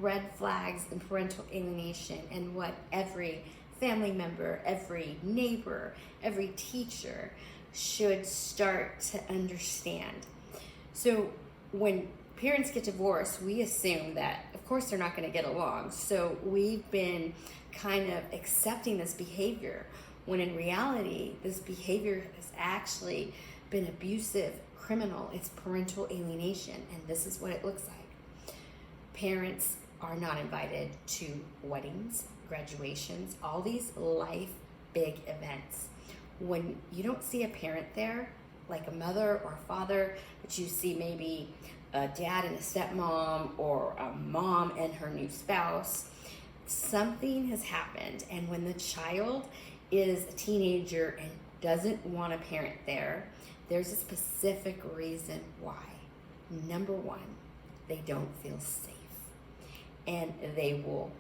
red flags and parental alienation and what every family member, every neighbor, every teacher should start to understand. So when parents get divorced, we assume that, of course, they're not going to get along. So we've been kind of accepting this behavior, when in reality, this behavior has actually been abusive, criminal. It's parental alienation, and this is what it looks like. Parents are not invited to weddings, graduations, all these life big events. When you don't see a parent there, like a mother or a father, but you see maybe a dad and a stepmom, or a mom and her new spouse, something has happened. And when the child is a teenager and doesn't want a parent there, there's a specific reason why. Number one, they don't feel safe, and they will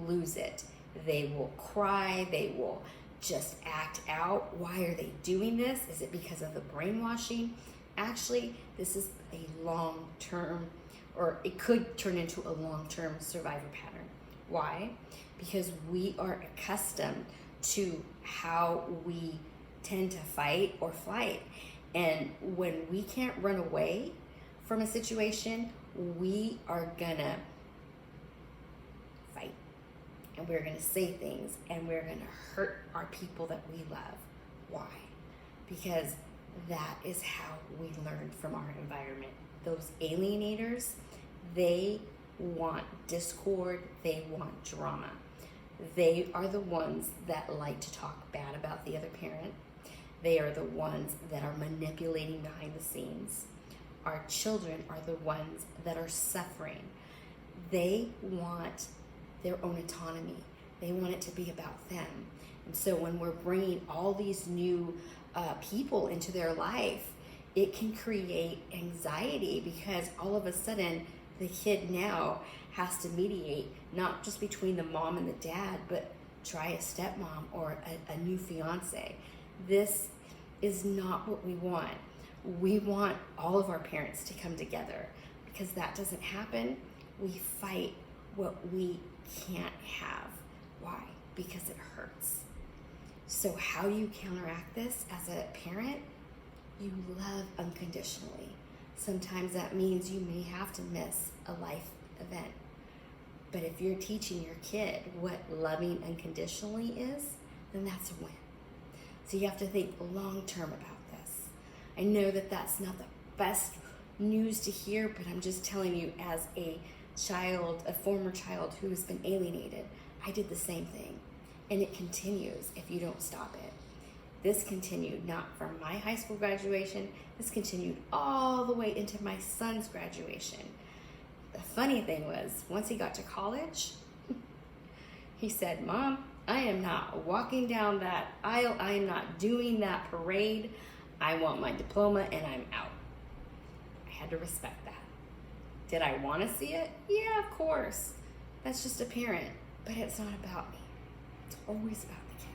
lose it. They will cry, they will just act out. Why are they doing this? Is it because of the brainwashing? Actually, this is a long-term, or it could turn into a long-term survivor pattern. Why? Because we are accustomed to how we tend to fight or flight. And when we can't run away from a situation, we are gonna fight. And we're gonna say things, and we're gonna hurt our people that we love. Why? Because that is how we learned from our environment. Those alienators, they want discord, they want drama. They are the ones that like to talk bad about the other parent. They are the ones that are manipulating behind the scenes. Our children are the ones that are suffering. They want their own autonomy. They want it to be about them. And so when we're bringing all these new people into their life, it can create anxiety, because all of a sudden the kid now has to mediate, not just between the mom and the dad, but try a stepmom or a new fiance. This is not what we want. We want all of our parents to come together. Because that doesn't happen, we fight what we can't have. Why? Because it hurts. So how do you counteract this as a parent? You love unconditionally. Sometimes that means you may have to miss a life event. But if you're teaching your kid what loving unconditionally is, then that's a win. So you have to think long-term about this. I know that that's not the best news to hear, but I'm just telling you, as a child, a former child who has been alienated, I did the same thing. And it continues if you don't stop it. This continued not from my high school graduation, this continued all the way into my son's graduation. The funny thing was, once he got to college, he said, "Mom, I am not walking down that aisle. I am not doing that parade. I want my diploma and I'm out." I had to respect that. Did I want to see it? Yeah, of course. That's just a parent, but it's not about me. It's always about the kid.